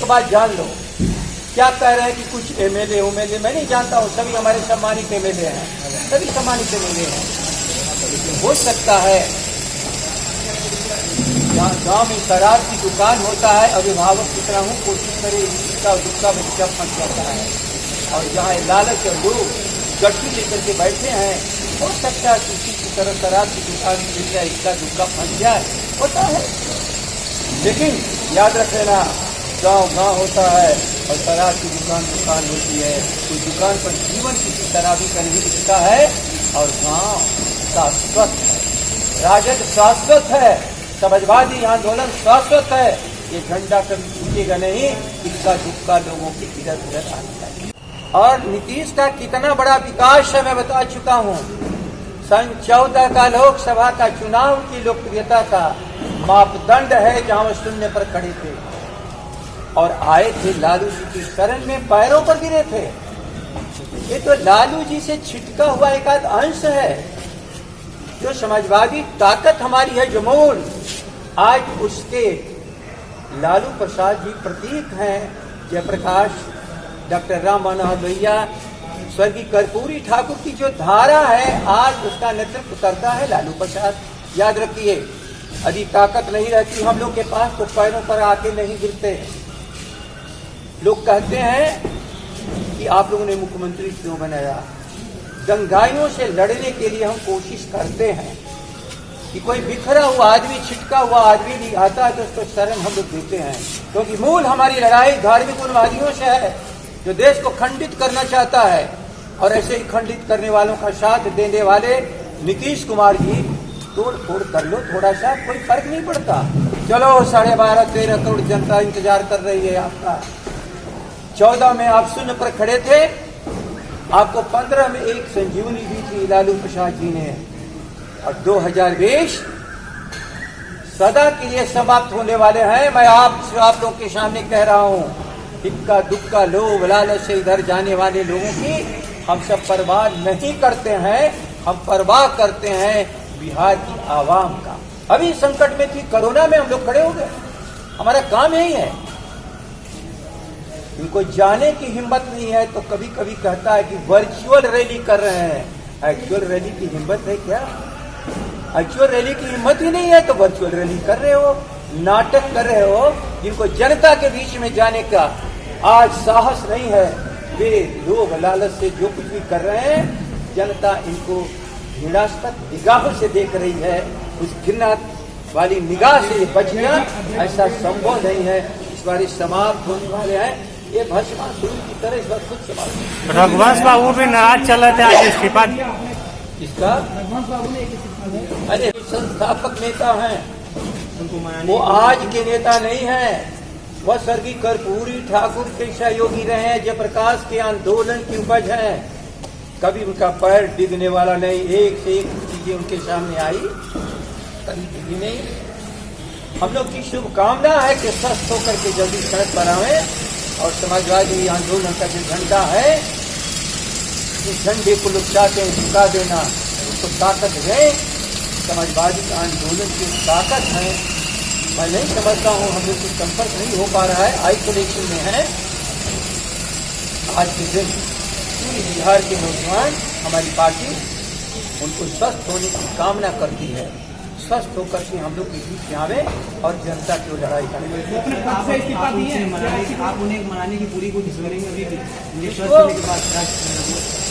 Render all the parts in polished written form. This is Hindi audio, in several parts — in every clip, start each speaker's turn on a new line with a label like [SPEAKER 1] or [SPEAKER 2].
[SPEAKER 1] बात जान लो, क्या कह रहे हैं कि कुछ एमएलए उमएलए, मैं नहीं जानता हूँ, सभी हमारे सम्मानित एमएलए हैं, सभी सम्मानित एमएलए हैं। लेकिन हो सकता है जहाँ गाँव में शराब की दुकान होता है, अभिभावक की तरह हूँ, कोशिश करे इसका दुक्का बच्चा फंस जाता है, और जहाँ लालच और लोग गट्टी लेकर के बैठे हैं, हो सकता है किसी की तरह शराब की दुकान मिल जाए, इसका दुक्का फंस जाए, होता है। लेकिन याद रख लेना, गाँव गाँव होता है और शराब की दुकान दुकान होती है। कोई दुकान पर जीवन किसी शराबी का नहीं दिखता है, और गाँव शाश्वत है, राजद शाश्वत है, समाजवादी आंदोलन शाश्वत है। ये झंडा कभी टूटेगा नहीं, इसका दुक्का लोगों के इधर उधर आता है। और नीतीश का कितना बड़ा विकास है मैं बता चुका हूँ। सन 14 का लोकसभा का चुनाव की लोकप्रियता का मापदंड है जहां वो शून्य पर खड़े थे और आए थे लालू जी की शरण में, पैरों पर गिरे थे। ये तो लालू जी से छिटका हुआ एक आध अंश है। जो समाजवादी ताकत हमारी है, जो मूल, आज उसके लालू प्रसाद जी प्रतीक हैं। जयप्रकाश, डॉक्टर राम मनोहर लोहिया, स्वर्गीय कर्पूरी ठाकुर की जो धारा है, आज उसका नेतृत्व करता है लालू प्रसाद। याद रखिए, यदि ताकत नहीं रहती हम लोग के पास तो पैरों पर आके नहीं गिरते। लोग कहते हैं कि आप लोगों ने मुख्यमंत्री क्यों बनाया। दंगाइयों से लड़ने के लिए हम कोशिश करते हैं कि कोई बिखरा हुआ आदमी, छिटका हुआ आदमी भी आता है तो उसको शरण हम लोग देते हैं, क्योंकि मूल हमारी लड़ाई धार्मिक उन्मादियों से है जो देश को खंडित करना चाहता है। और ऐसे ही खंडित करने वालों का साथ देने वाले नीतीश कुमार जी, तोड़ फोड़ कर लो थोड़ा सा, कोई फर्क नहीं पड़ता। चलो 12.5-13 करोड़ जनता इंतजार कर रही है आपका। 14 में आप शून्य पर खड़े थे, आपको 15 में एक संजीवनी दी थी लालू प्रसाद जी ने, और 2020 सदा के लिए समाप्त होने वाले हैं। मैं आप लोग के सामने कह रहा हूँ, इक्का दुक्का लोभ लालच से इधर जाने वाले लोगों की हम सब परवाह नहीं करते हैं। हम परवाह करते हैं बिहार की आवाम का। अभी संकट में थी, कोरोना में हम लोग खड़े हो गए, हमारा काम यही है। इनको जाने की हिम्मत नहीं है तो कभी कभी कहता है कि वर्चुअल रैली कर रहे हैं। एक्चुअल रैली की हिम्मत है क्या? एक्चुअल रैली की हिम्मत ही नहीं है तो वर्चुअल रैली कर रहे हो, नाटक कर रहे हो। जिनको जनता के बीच में जाने का आज साहस नहीं है, वे लोभ लालच से जो कुछ भी कर रहे हैं, जनता इनको घृणास्पद निगाहों से देख रही है। उस घृणा वाली निगाह से बचना ऐसा संभव नहीं है। इस बार समाप्त होने वाले हैं ये भस्मासुर की तरह, इस बार खुद समाप्त।
[SPEAKER 2] रघुवंश बाबू भी नाराज चल रहे थे आज इस्तीफा
[SPEAKER 1] इसका। अरे संस्थापक नेता हैं, वो आज के नेता नहीं है। वह स्वर्गीय कर्पूरी ठाकुर के सहयोगी रहे हैं, जयप्रकाश के आंदोलन की उपज है। कभी उनका पैर डिगने वाला नहीं, एक से एक चीजें उनके सामने आई, कभी डिगी नहीं। हम लोग की शुभकामना है कि स्वस्थ होकर के जल्दी सड़क पर आवे, और समाजवादी आंदोलन का जो झंडा है, इस झंडे को लोग चाहते हैं झुका देना, उसको ताकत है। समाजवादी आंदोलन की ताकत है। मैं नहीं समझता हूँ, हम लोग से संपर्क नहीं हो पा रहा है, आइसोलेशन में है। आज के दिन पूरी बिहार के नौजवान, हमारी पार्टी उनको स्वस्थ होने की कामना करती है। स्वस्थ होकर के हम लोग के बीच में आवे और जनता की लड़ाई करें।
[SPEAKER 3] आप उन्हें मनाने की पूरी कोशिश करेंगे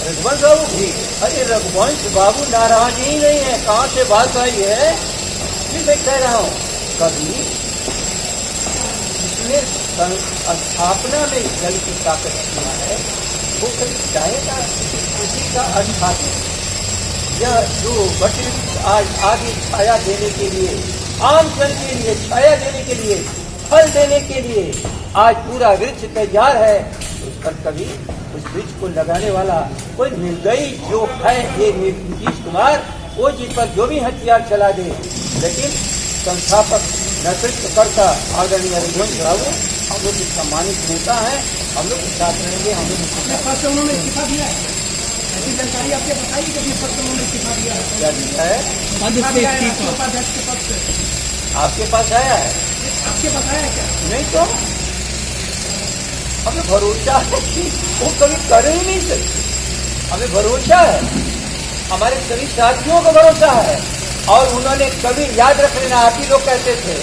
[SPEAKER 1] रघुवंश बाबू भी? अरे रघुवंश बाबू नाराज ही नहीं है, कहाँ से बात आई है। फिर मैं कह रहा हूँ, कभी जिसने स्थापना में जल की ताकत किया है वो कभी चाहेगा किसी का अस्थापित यह जो वृक्ष आज आगे छाया देने के लिए, आम जन के लिए छाया देने के लिए, फल देने के लिए आज पूरा वृक्ष तैयार है, उस पर कभी उस वृक्ष को लगाने वाला कोई निर्दयी जो है ये नीतीश कुमार, वो जिस पर जो भी हथियार चला दे। लेकिन संस्थापक नेतृत्व करता आदरणीय रघुवंश बाबू हम लोग सम्मानित नेता है, हम लोग के साथ रहेंगे। हम लोग
[SPEAKER 3] इस्तीफा दिया है, ऐसी जानकारी आपने बताई कि अपने पद से उन्होंने इस्तीफा दिया है।
[SPEAKER 1] क्या दिया है?
[SPEAKER 3] उपाध्यक्ष के पद से
[SPEAKER 1] आपके पास आया है?
[SPEAKER 3] आपके पास आया क्या?
[SPEAKER 1] नहीं तो हमें भरोसा है कि वो कभी कर ही नहीं सकते। हमें भरोसा है, हमारे सभी साथियों को भरोसा है। और उन्होंने कभी याद रख लेना, आप ही लोग कहते थे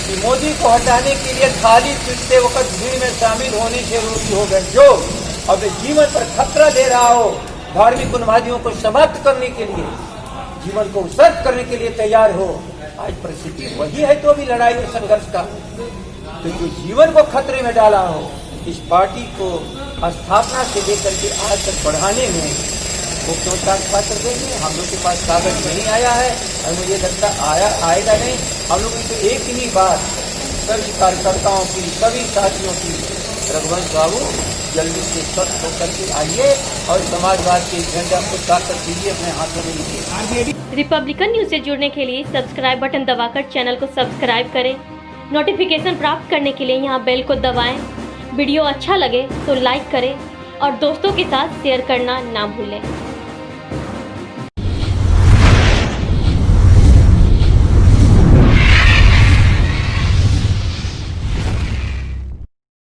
[SPEAKER 1] कि मोदी को हटाने के लिए थाली पीटते वक्त भीड़ में शामिल होने से रोगी हो गए। जो अब जीवन पर खतरा ले रहा हो, धार्मिक उन्मादियों को समाप्त करने के लिए, जीवन को उत्सर्ग करने के लिए तैयार हो, आज परिस्थिति वही है। तो अभी लड़ाई और संघर्ष का, तो जो जीवन को खतरे में डाला हो, इस पार्टी को स्थापना से लेकर के आज तक बढ़ाने में वो क्यों पात्र देंगे? हम लोग के पास कागज नहीं आया है और मुझे लगता आएगा नहीं। हम लोग की तो एक ही बात सभी कार्यकर्ताओं की, सभी साथियों की, रघुवंश बाबू जल्दी से स्वस्थ होकर के आइए और समाजवाद के झंडा को ताकत दीजिए, अपने हाथों में लीजिए।
[SPEAKER 4] रिपब्लिकन न्यूज से जुड़ने के लिए सब्सक्राइब बटन दबाकर चैनल को सब्सक्राइब करें। नोटिफिकेशन प्राप्त करने के लिए यहाँ बेल को दबाएं। वीडियो अच्छा लगे तो लाइक करें और दोस्तों के साथ शेयर करना ना भूलें।